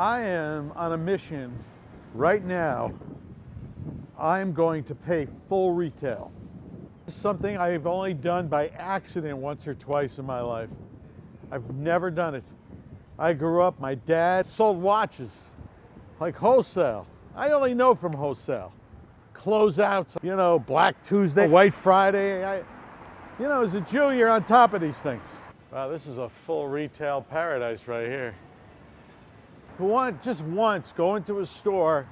I am on a mission right now. I'm going to pay full retail. This is something I've only done by accident once or twice in my life. I've never done it. I grew up, my dad sold watches, like wholesale. I only know from wholesale. Closeouts, you know, Black Tuesday, White Friday. As a Jew, you're on top of these things. Wow, this is a full retail paradise right here. To just once go into a store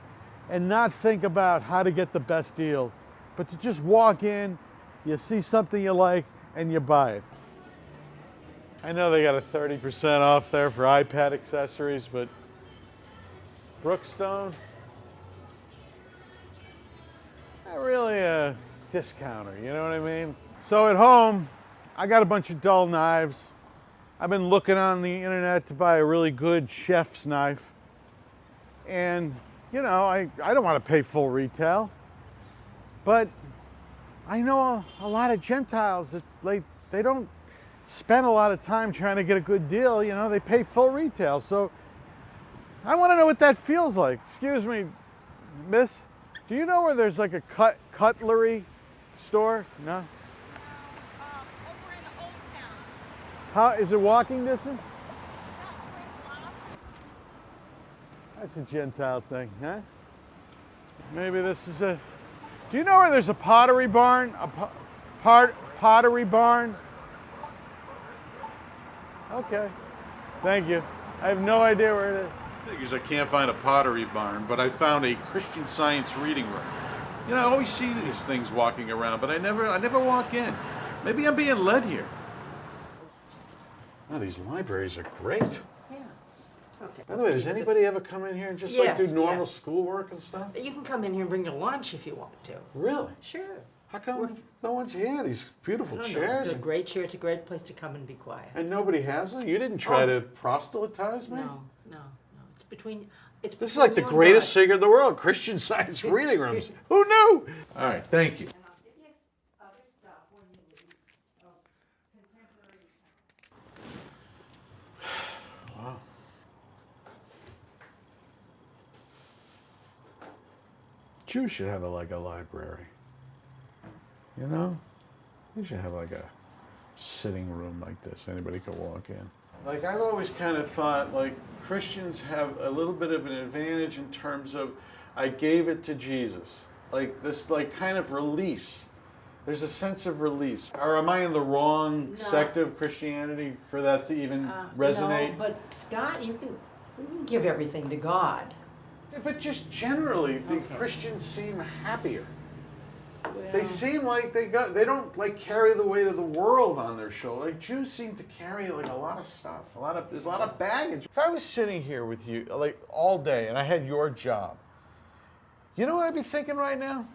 and not think about how to get the best deal, but to just walk in, you see something you like, and you buy it. I know they got a 30% off there for iPad accessories, but Brookstone, not really a discounter, you know what I mean? So at home, I got a bunch of dull knives. I've been looking on the internet to buy a really good chef's knife. And, I don't want to pay full retail. But I know a lot of Gentiles that they don't spend a lot of time trying to get a good deal. They pay full retail. So I want to know what that feels like. Excuse me, miss, do you know where there's like a cutlery store? No? Over in Old Town. How is it walking distance? About 3 blocks. That's a Gentile thing, huh? Maybe this is a... Do you know where there's a pottery barn? Pottery barn? Okay. Thank you. I have no idea where it is. Figures I can't find a pottery barn, but I found a Christian Science reading room. I always see these things walking around, but I never walk in. Maybe I'm being led here. Oh, these libraries are great. Yeah. Okay. By the way, does anybody ever come in here and just do normal schoolwork and stuff? You can come in here and bring your lunch if you want to. Really? Sure. How come no one's here? These beautiful No, chairs. it's a great chair. It's a great place to come and be quiet. And nobody has them? You didn't try to proselytize me? No. It's between. This is like the greatest secret in the world, Christian Science reading rooms. Who knew? All right, thank you. And I'll give you other stuff when you leave. Contemporary. Wow. Jews should have a library. They should have like a sitting room like this. Anybody could walk in. Like I've always kind of thought like Christians have a little bit of an advantage in terms of I gave it to Jesus. Like this kind of release. There's a sense of release. Or am I in the wrong sect of Christianity for that to even resonate? No, but Scott, you can give everything to God. Yeah, but just generally, the Christians seem happier. Well, They seem like they don't like carry the weight of the world on their shoulder. Like Jews seem to carry like a lot of stuff. There's a lot of baggage. If I was sitting here with you like all day and I had your job, you know what I'd be thinking right now?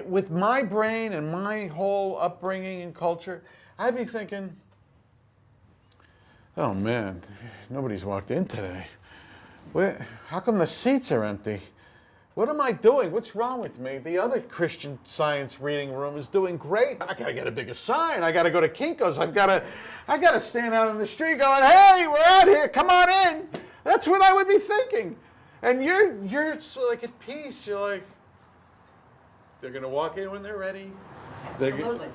With my brain and my whole upbringing and culture, I'd be thinking, oh man, nobody's walked in today. How come the seats are empty? What am I doing? What's wrong with me? The other Christian Science reading room is doing great. I gotta get a bigger sign. I gotta go to Kinko's. I gotta stand out on the street going, hey, we're out here, come on in. That's what I would be thinking. And you're so like at peace. You're like, they're gonna walk in when they're ready. absolutely.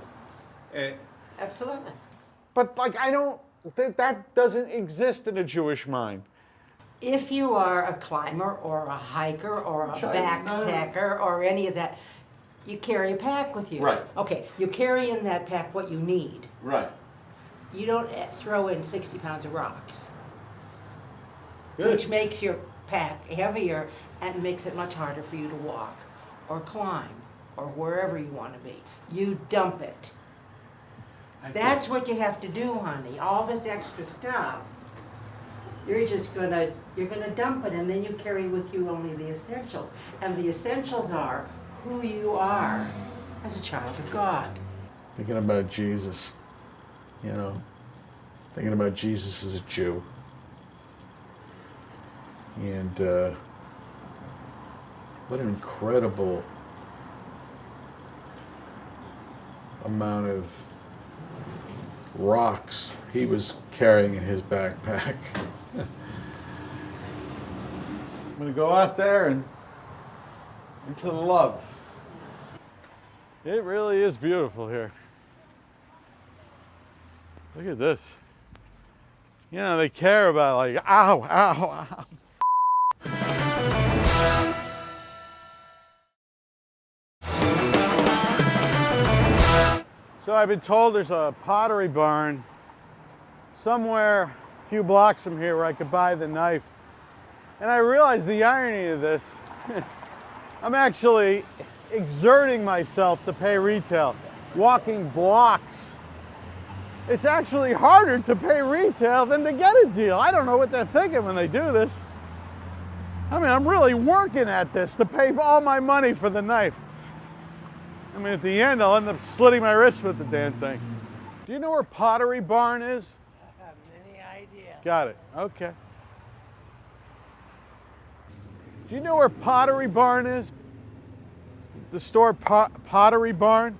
And, Absolutely. but like that doesn't exist in a Jewish mind. If you are a climber or a hiker or a backpacker or any of that, you carry a pack with you. Right. Okay, you carry in that pack what you need. Right. You don't throw in 60 pounds of rocks, Good. which makes your pack heavier and makes it much harder for you to walk or climb or wherever you want to be. You dump it. That's what you have to do, honey. All this extra stuff. You're gonna dump it, and then you carry with you only the essentials. And the essentials are who you are as a child of God. Thinking about Jesus, thinking about Jesus as a Jew. And what an incredible amount of rocks he was carrying in his backpack. gonna go out there and into the love. It really is beautiful here. Look at this. You know, they care about like, ow, ow, ow. So I've been told there's a pottery barn somewhere a few blocks from here where I could buy the knife. And I realized the irony of this. I'm actually exerting myself to pay retail, walking blocks. It's actually harder to pay retail than to get a deal. I don't know what they're thinking when they do this. I mean, I'm really working at this to pay all my money for the knife. I mean, at the end, I'll end up slitting my wrist with the damn thing. Do you know where Pottery Barn is? I have any idea. Got it. Okay. Do you know where Pottery Barn is? The store Pottery Barn?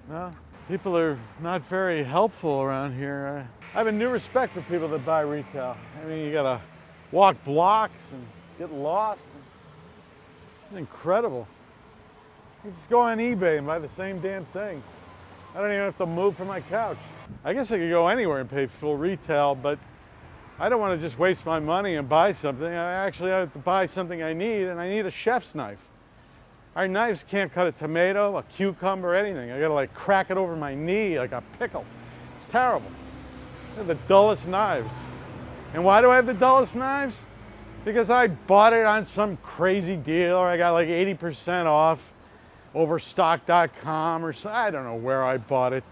No? People are not very helpful around here. I have a new respect for people that buy retail. I mean, you gotta walk blocks and get lost. It's incredible. You just go on eBay and buy the same damn thing. I don't even have to move from my couch. I guess I could go anywhere and pay full retail, but I don't want to just waste my money and buy something. I actually have to buy something I need, and I need a chef's knife. Our knives can't cut a tomato, a cucumber, anything. I gotta like crack it over my knee like a pickle. It's terrible. They're the dullest knives. And why do I have the dullest knives? Because I bought it on some crazy deal, or I got like 80% off. Overstock.com or so, I don't know where I bought it.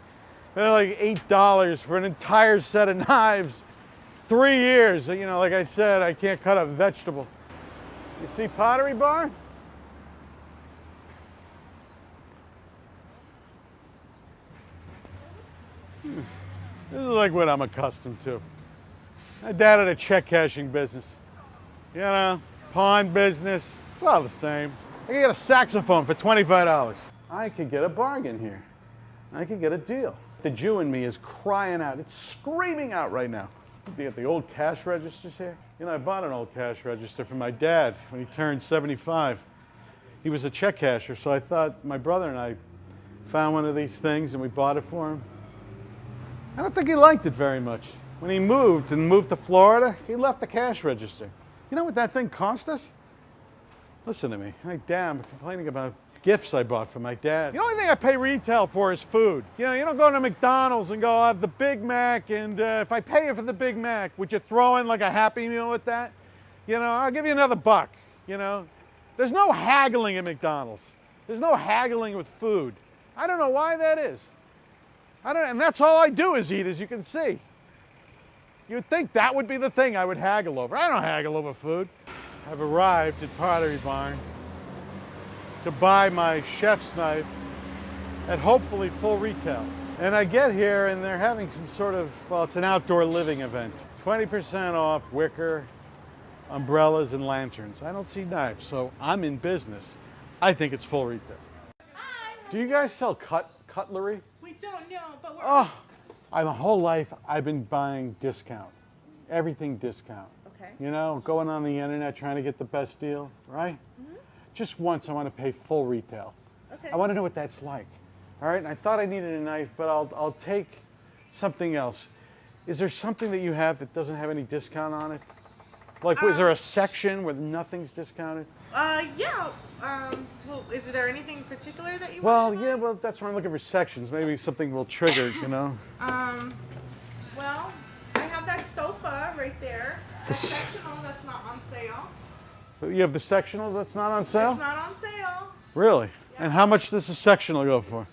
They're like $8 for an entire set of knives. 3 years, you know, like I said, I can't cut a vegetable. You see Pottery Barn? This is like what I'm accustomed to. My dad had a check cashing business. You know, pawn business, it's all the same. I could get a saxophone for $25. I could get a bargain here. I could get a deal. The Jew in me is crying out. It's screaming out right now. You get the old cash registers here. You know, I bought an old cash register for my dad when he turned 75. He was a check casher, so I thought my brother and I found one of these things and we bought it for him. I don't think he liked it very much. When he moved to Florida, he left the cash register. You know what that thing cost us? Listen to me. I'm complaining about gifts I bought for my dad. The only thing I pay retail for is food. You know, you don't go to McDonald's and go, I'll have the Big Mac, and if I pay you for the Big Mac, would you throw in like a Happy Meal with that? You know, I'll give you another $1, you know. There's no haggling at McDonald's. There's no haggling with food. I don't know why that is. And that's all I do is eat, as you can see. You'd think that would be the thing I would haggle over. I don't haggle over food. I've arrived at Pottery Barn to buy my chef's knife at hopefully full retail. And I get here and they're having some sort of, well, it's an outdoor living event. 20% off wicker, umbrellas, and lanterns. I don't see knives, so I'm in business. I think it's full retail. Hi. Do you guys sell cutlery? We don't know, but we're. Oh, my whole life I've been buying discount. Everything discount. Okay. You know, going on the internet trying to get the best deal, right? Mm-hmm. Just once I want to pay full retail. Okay. I want to know what that's like. All right, and I thought I needed a knife, but I'll take something else. Is there something that you have that doesn't have any discount on it? Like, is there a section where nothing's discounted? Yeah. Well, is there anything particular that you Well, want? yeah, well, that's why I'm looking for sections. Maybe something will trigger, you know? Well, I have that sofa right there. A sectional that's not on sale. You have the sectional that's not on sale? It's not on sale. Really? Yeah. And how much does the sectional go for?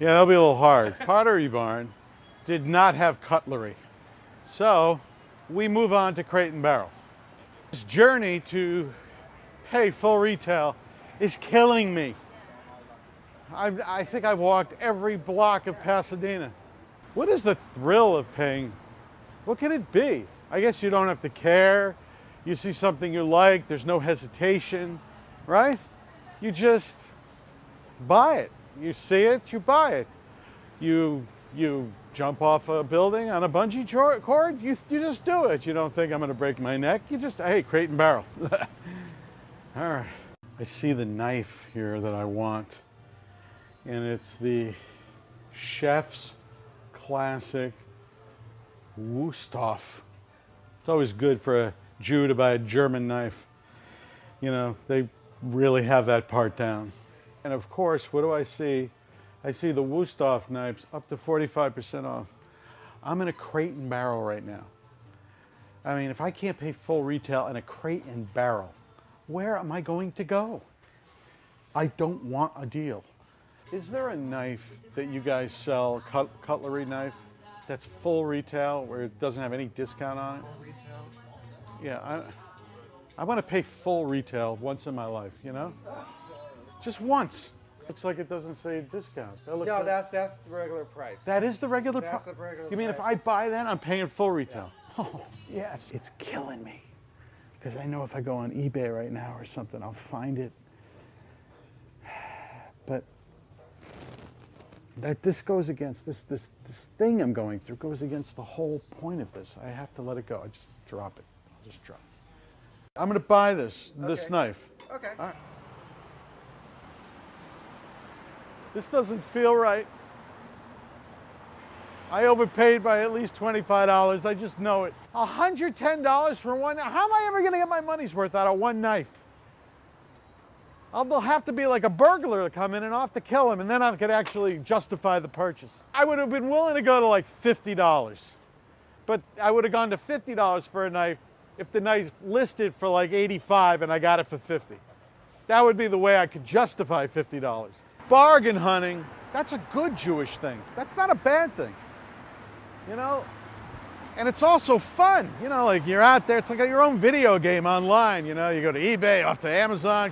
Yeah, that'll be a little hard. Pottery Barn did not have cutlery. So we move on to Crate and Barrel. This journey to pay full retail is killing me. I think I've walked every block of Pasadena. What is the thrill of paying? What can it be? I guess you don't have to care. You see something you like, there's no hesitation, right? You just buy it. You see it, you buy it. You jump off a building on a bungee cord, you just do it. You don't think I'm going to break my neck. You just, hey, crate and barrel. All right. I see the knife here that I want, and it's the Chef's Classic Wusthof. It's always good for a Jew to buy a German knife. You know, they really have that part down. And of course, what do I see? I see the Wusthof knives up to 45% off. I'm in a crate and barrel right now. I mean, if I can't pay full retail in a crate and barrel, where am I going to go? I don't want a deal. Is there a knife that you guys sell, cutlery knife, that's full retail where it doesn't have any discount on it? Full retail? Yeah, I want to pay full retail once in my life, you know? Just once. Looks like it doesn't say discount. No, like, that's the regular price. that is the regular price? That's the regular You mean price. if I buy that, I'm paying full retail? Yeah. Oh, yes. It's killing me. Because I know if I go on eBay right now or something, I'll find it. But this goes against, this thing I'm going through goes against the whole point of this. I have to let it go. I just drop it. I'll just drop it. I'm going to buy this knife. Okay. All right. This doesn't feel right. I overpaid by at least $25. I just know it. $110 for one. How am I ever going to get my money's worth out of one knife? There'll have to be like a burglar to come in and I'll have to kill him, and then I could actually justify the purchase. I would have been willing to go to like $50. But I would have gone to $50 for a knife if the knife's listed for like $85 and I got it for $50. That would be the way I could justify $50. Bargain hunting, that's a good Jewish thing. That's not a bad thing. You know? And it's also fun. You know, like you're out there, it's like your own video game online. You know, you go to eBay, off to Amazon,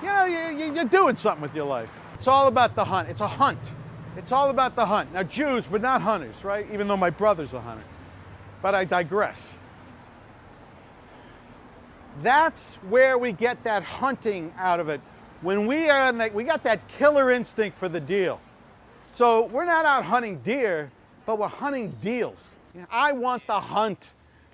you know, you're doing something with your life. It's all about the hunt. It's a hunt. It's all about the hunt. Now, Jews, but not hunters, right? Even though my brother's a hunter. But I digress. That's where we get that hunting out of it. When we are in we got that killer instinct for the deal. So we're not out hunting deer, but we're hunting deals. I want the hunt.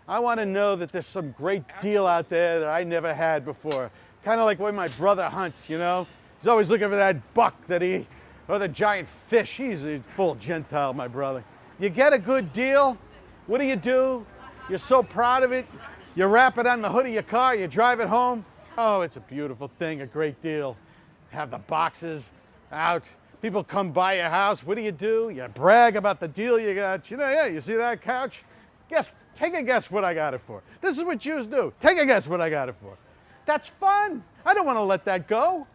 I want to know that there's some great deal out there that I never had before. Kind of like when my brother hunts, you know? He's always looking for that buck or the giant fish. He's a full Gentile, my brother. You get a good deal, what do? You're so proud of it. You wrap it on the hood of your car, you drive it home. Oh, it's a beautiful thing, a great deal. Have the boxes out. People come by your house, what do? You brag about the deal you got. You know, yeah, you see that couch? Take a guess what I got it for. This is what Jews do. Take a guess what I got it for. That's fun. I don't want to let that go.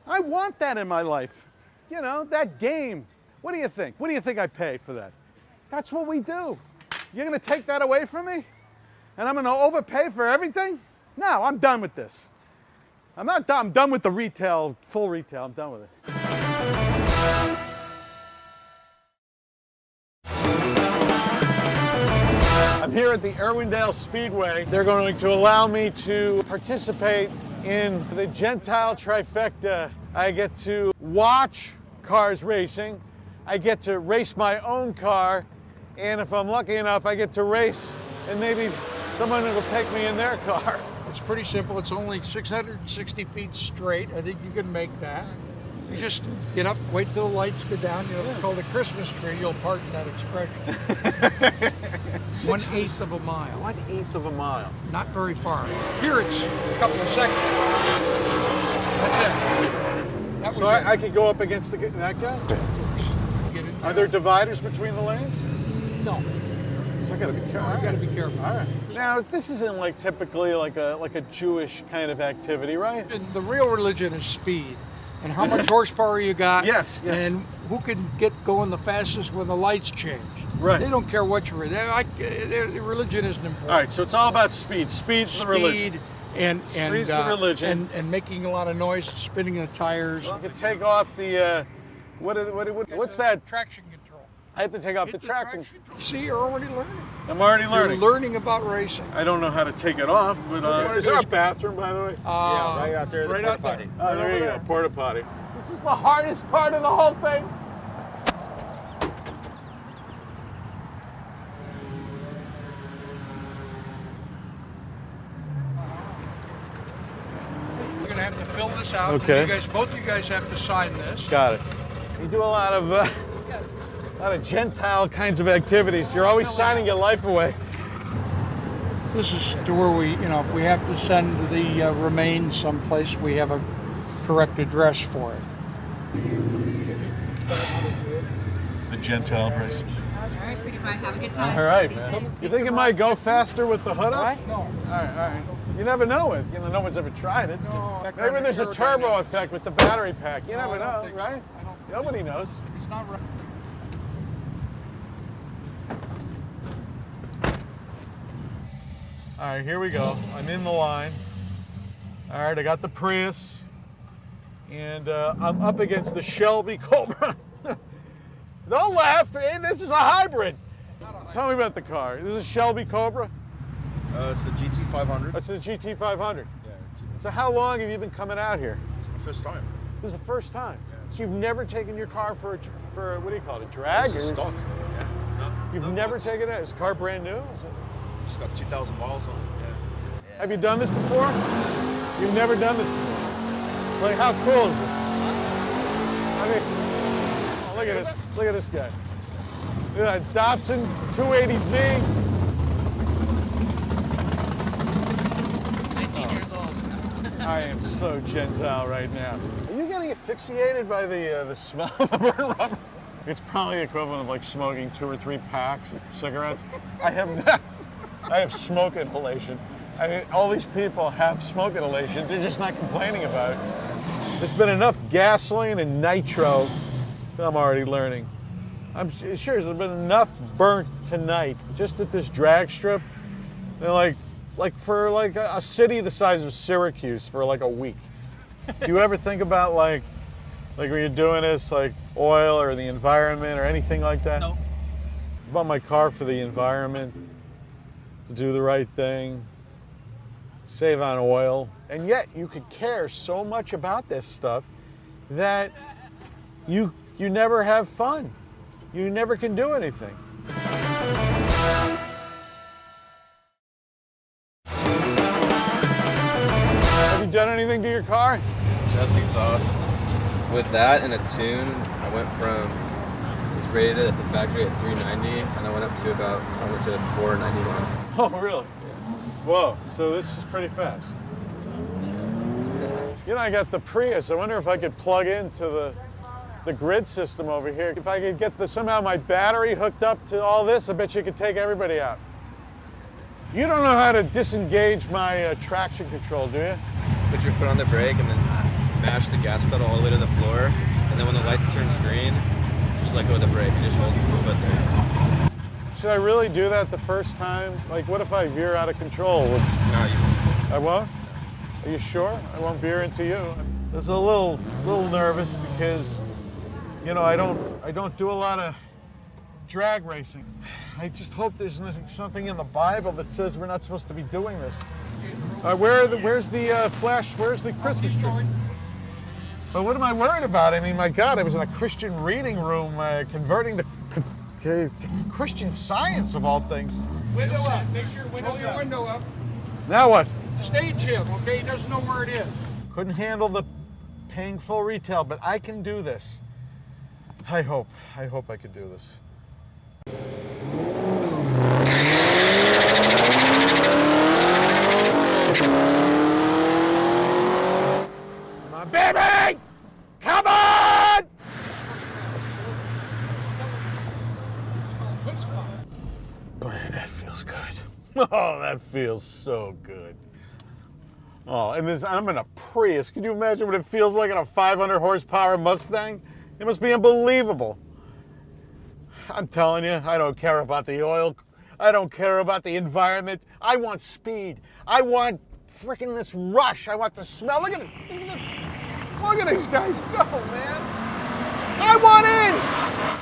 I want that in my life. You know, that game. What do you think? What do you think I paid for that? That's what we do. You're going to take that away from me? And I'm going to overpay for everything? No, I'm done with this. I'm not done. I'm done with the retail, full retail. I'm done with it. I'm here at the Irwindale Speedway. They're going to allow me to participate in the Gentile trifecta. I get to watch cars racing. I get to race my own car. And if I'm lucky enough, I get to race and maybe someone will take me in their car. It's pretty simple. It's only 660 feet straight. I think you can make that. You just get up, wait till the lights go down. You know, it's called a Christmas tree. You'll pardon that expression. 1/8 of a mile. 1/8 of a mile. Not very far. Here it's a couple of seconds. That's it. That was So I could go up against that guy? Get in Are there dividers between the lanes? No. So I gotta be careful. You got to be careful. All right. Now, this isn't like typically like a Jewish kind of activity, right? And the real religion is speed. And how much horsepower you got. Yes. And who can get going the fastest when the lights change. Right. They don't care what you're in. Their religion isn't important. All right, so it's all about speed. Speed's the religion. Speed and Speed's the religion. and making a lot of noise, spinning the tires. You can take off the, what's that? Traction control. I have to take off Hit the traction. See, you're already learning. I'm already learning. You're learning about racing. I don't know how to take it off, but is there a bathroom, by the way? Yeah, right out there. Right out there. Oh, Right there over you there. go, porta potty. This is the hardest part of the whole thing. have to fill this out. Okay. And both you guys have to sign this. Got it. You do a lot of Gentile kinds of activities. You're always signing your life away. This is to where we, if we have to send the remains someplace, we have a correct address for it. The Gentile price. All right, sweetie pie. Have a good time. All right, man. You think it might go faster with the hood up? No. All right. You never know it. No one's ever tried it. No. Maybe there's a turbo effect with the battery pack. You never I don't know, think so. right? I don't- Nobody knows. It's not right. All right, here we go. I'm in the line. All right, I got the Prius, and I'm up against the Shelby Cobra. Don't laugh. Hey, this is a hybrid. Tell me about the car. This is a Shelby Cobra? It's a GT500. That's the GT500. Yeah, So how long have you been coming out here? it's my first time. This is the first time. So you've never taken your car for what do you call it, a drag? It's a Or- stock. Yeah. No, You've no, never it's- taken it? Is the car brand new? Is it- It's got 2,000 miles on it. Yeah. Have you done this before? You've never done this before. Like, how cool is this? I mean, oh, look at this. Look at this guy. Look at that Datsun 280Z. 19 years old. I am so Gentile right now. Are you getting asphyxiated by the smell of the burnt rubber? It's probably the equivalent of like smoking 2 or 3 packs of cigarettes. I have smoke inhalation. I mean, all these people have smoke inhalation. They're just not complaining about it. There's been enough gasoline and nitro that I'm already learning. I'm sure there's been enough burnt tonight just at this drag strip. They're like for like a city the size of Syracuse for like a week. Do you ever think about like when you're doing this, like oil or the environment or anything like that? No. I bought my car for the environment, to do the right thing, save on oil, and yet you could care so much about this stuff that you never have fun. You never can do anything. Have you done anything to your car? Just exhaust. With that and a tune, I went from, it was rated at the factory at 390, and I went to 491. Oh, really? Whoa, so this is pretty fast. I got the Prius. I wonder if I could plug into the grid system over here. If I could get somehow my battery hooked up to all this, I bet you could take everybody out. You don't know how to disengage my traction control, do you? Put your foot on the brake and then mash the gas pedal all the way to the floor, and then when the light turns green, just let go of the brake and just hold it there. Should I really do that the first time? Like, what if I veer out of control? No, you I won't? Are you sure? I won't veer into you. I was a little nervous because, I don't do a lot of drag racing. I just hope there's something in the Bible that says we're not supposed to be doing this. Where's the flash? Where's the Christmas tree? But what am I worried about? I mean, my God, I was in a Christian reading room converting to Christian Science of all things. Window up. Make sure your window up. Now what? Stage him, okay? He doesn't know where it is. Couldn't handle the paying full retail, but I can do this. I hope I could do this. Come on, baby! Come on! Man, that feels good. Oh, that feels so good. Oh, and I'm in a Prius. Can you imagine what it feels like in a 500 horsepower Mustang? It must be unbelievable. I'm telling you, I don't care about the oil. I don't care about the environment. I want speed. I want freaking this rush. I want the smell. Look at this. Look at these guys go, man. I want in.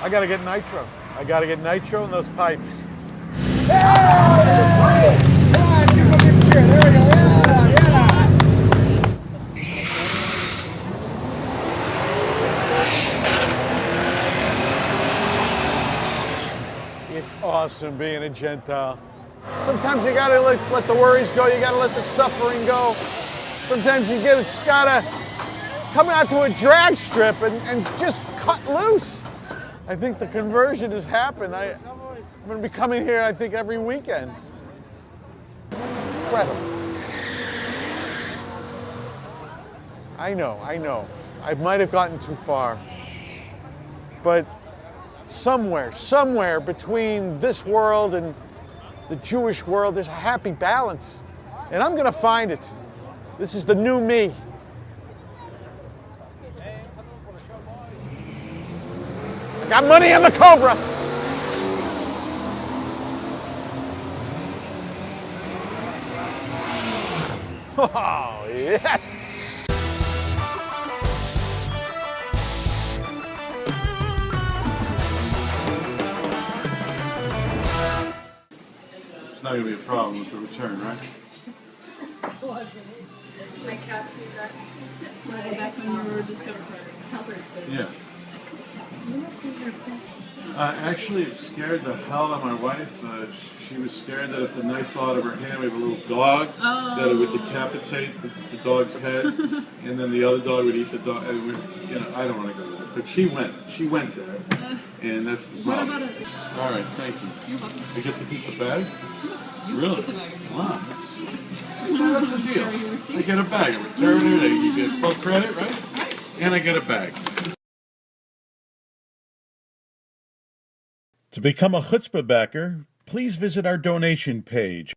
I gotta get nitro. I gotta get nitro in those pipes. It's awesome being a Gentile. Sometimes you gotta let the worries go. You gotta let the suffering go. Sometimes you just gotta come out to a drag strip and just cut loose. I think the conversion has happened. I'm gonna be coming here, I think, every weekend. Incredible. I know. I might have gotten too far. But somewhere between this world and the Jewish world, there's a happy balance. And I'm gonna find it. This is the new me. I got money in the Cobra. Oh, yes. It's not going to be a problem with the return, right? My cat's back. Back when you were discovered Halbert said. Yeah. You must be her best. Actually, it scared the hell out of my wife. She was scared that if the knife fell out of her hand, we have a little dog, that it would decapitate the dog's head, and then the other dog would eat the dog. And I don't want to go there, but she went there, and that's the problem. What about it? All right, thank you. You're welcome. I get to keep the bag? You Really? keep the bag. Wow. That's a deal. I get a bag. I return it. You get full credit, right? And I get a bag. To become a Chutzpah backer, please visit our donation page.